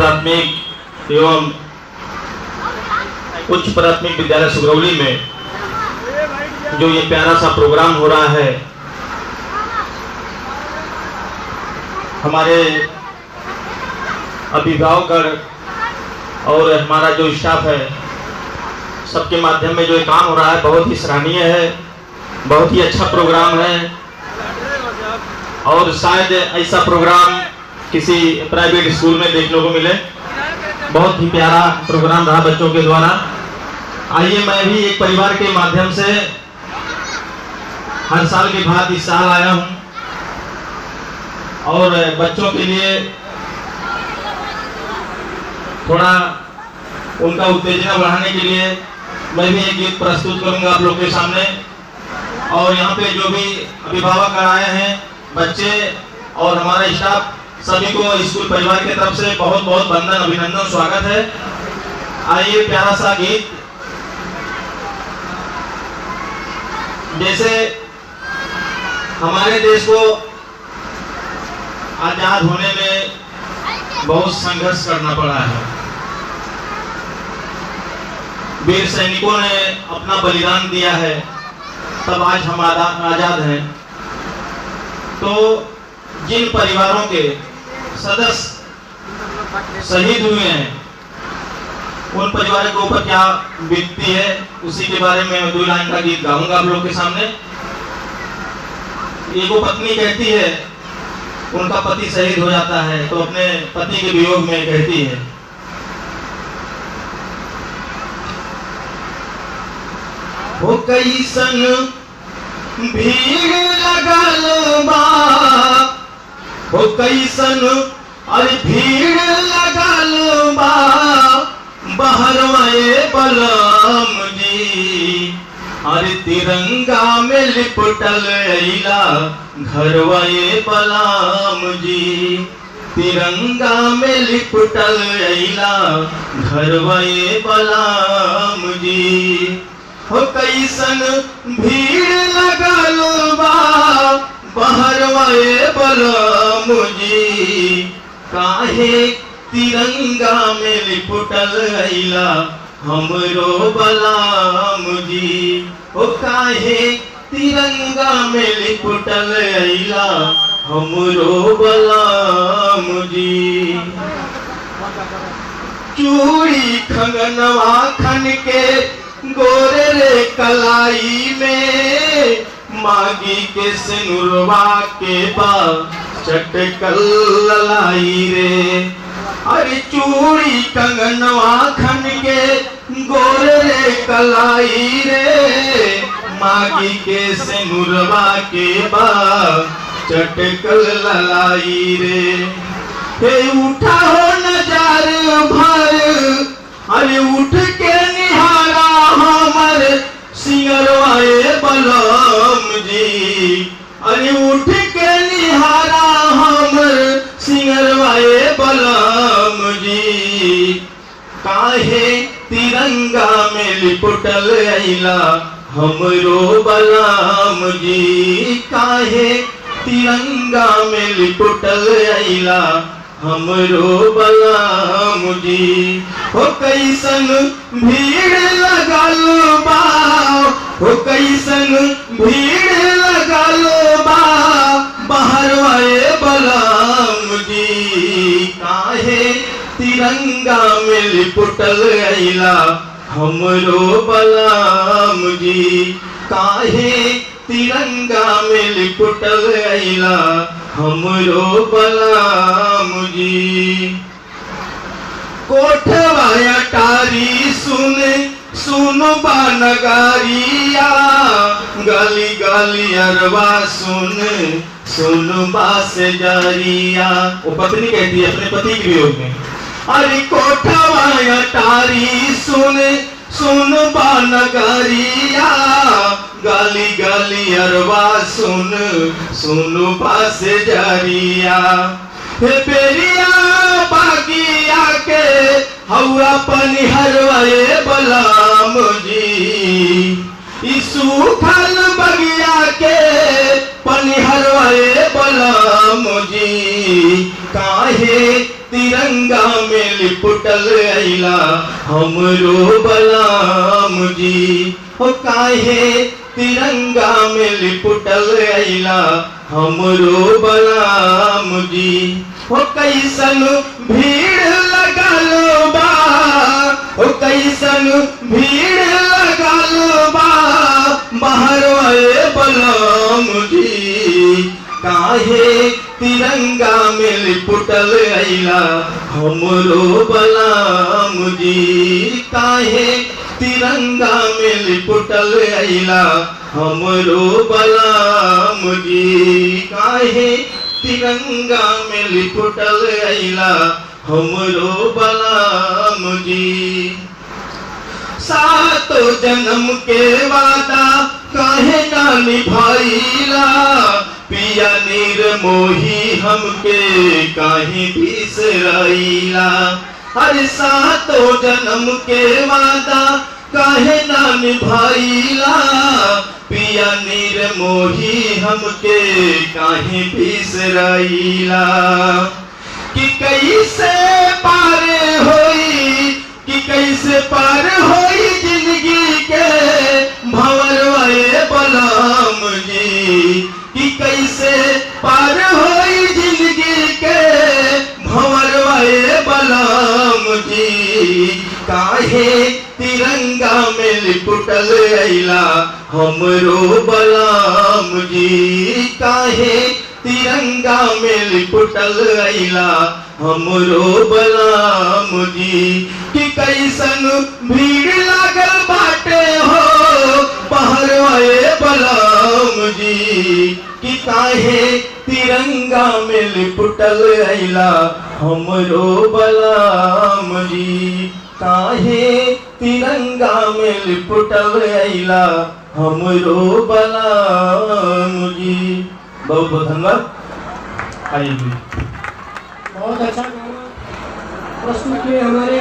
प्राथमिक एवं उच्च प्राथमिक विद्यालय सुगरौली में जो ये प्यारा सा प्रोग्राम हो रहा है, हमारे अभिभावक और हमारा जो स्टाफ है, सबके माध्यम में जो ये काम हो रहा है बहुत ही सराहनीय है, बहुत ही अच्छा प्रोग्राम है। और शायद ऐसा प्रोग्राम किसी प्राइवेट स्कूल में देखने को मिले। बहुत ही प्यारा प्रोग्राम रहा बच्चों के द्वारा। आइए, मैं भी एक परिवार के माध्यम से हर साल के बाद इस साल आया हूं और बच्चों के लिए थोड़ा उनका उत्तेजना बढ़ाने के लिए मैं भी एक गीत प्रस्तुत करूंगा आप लोग के सामने। और यहाँ पे जो भी अभिभावक आए हैं, बच्चे और हमारा स्टाफ, सभी को स्कूल परिवार की तरफ से बहुत बहुत वंदन, अभिनंदन, स्वागत है। आइए, प्यारा सा गीत। जैसे हमारे देश को आजाद होने में बहुत संघर्ष करना पड़ा है, वीर सैनिकों ने अपना बलिदान दिया है, तब आज हम आजाद हैं। तो जिन परिवारों के सदस्य शहीद हुए हैं, उन परिवारों के ऊपर क्या बीतती है, उसी के बारे में 2 लाइन का गीत गाऊंगा आप लोग के सामने। एक पत्नी कहती है, उनका पति शहीद हो जाता है तो अपने पति के वियोग में कहती है, हो कैसन भीड़ लगल बा, हो कैसन अरे भीड़ लगल बा, बहरवाए बलम जी, अरे तिरंगा में लिपटल अइला घरवाए बलम जी, तिरंगा में लिपटल अइला घरवाए बलम जी। हो कैसन भीड़ लगल बा, बहरवाए बलम जी, काहे तिरंगा में लिपटल अइला हमरो बलम जी, हो काहे तिरंगा में लिपटल अइला हमरो बलम जी। चूड़ी खंगनवा खन के गोरे रे कलाई में, मागी के सिनुरवा के बा चटकल ललाई रे, अरे चूड़ी कंगनवा खन के गोरे रे कलाई रे, मागी के सिनुरवा के बा चटकल ललाई रे। हे उठा हो नजार भर, अरे उठ के निहारा हमर सिंगरवाए बलम जी, अरे उठ के निहारा हमर सिंगरवाए बलम जी, काहे तिरंगा में लिपटल अइला हमरो बलम जी, काहे तिरंगा में लिपटल अइला हमरो बलम जी। हो कैसन भीड़ लगल बा, हो कैसन भीड़ लगल बा, बहरवाए बलम जी, काहे तिरंगा में लिपटल अइला हमरो बलम जी, काहे तिरंगा में लिपटल अइला हमरो बलम जी। कोठवा अटारी सुन सुन बा नगारिया, गली गली अरवा सुन सुन बा से जारिया। वो पत्नी कहती है अपने पति के वियोग में, अरे कोठवा अटारी सुन सुन बा नगारिया, गाली गाली अरवा सुन सुन बा से जारिया। हे बेरिया बागिया के हौआ पनिहरवाए बलम जी, ई सूखल बगिया के पनिहरवाए बलम जी, काहे तिरंगा में लिपटल अइला हमरो बलराम जी। हो काहे तिरंगा में लिपटल अइला हमरो बलराम जी। हो कैसन भीड़ लगल बा, हो कैसन भीड़ लगल बा बाहर आए बलराम जी। काहे तिरंगा में लिपटल अइला हमरो बलराम जी। काहे तिरंगा में लिपटल अइला हमरो बलराम जी। काहे तिरंगा में लिपटल अइला हमरो बलराम जी। सातो जन्म के वादा काहे ना निभाइला, पिया निर्मोही हमके काहे बिसराइला। हर सातो जन्म के वादा काहे ना निभाइला, पिया निर्मोही हमके काहे बिसराइला। कि कैसे पार होई, कि कैसे पार होई जिंदगी के भंवरवाए बलराम जी। कि कैसे पार होई जिंदगी के भंवरवाए बलराम जी। काहे तिरंगा में लिपटल अइला हमरो बलराम जी। काहे तिरंगा में लिपटल अइला हमरो बलराम जी। कि कैसन भीड़ लागल बाटे हो बाहर आए बलराम जी। कि काहे तिरंगा में लिपटल अइला हमरो बलराम जी। काहे तिरंगा में लिपटल अइला हमरो बलराम जी। बहुत बहुत धन्यवाद। आइए बहुत अच्छा गाना प्रस्तुत किए हमारे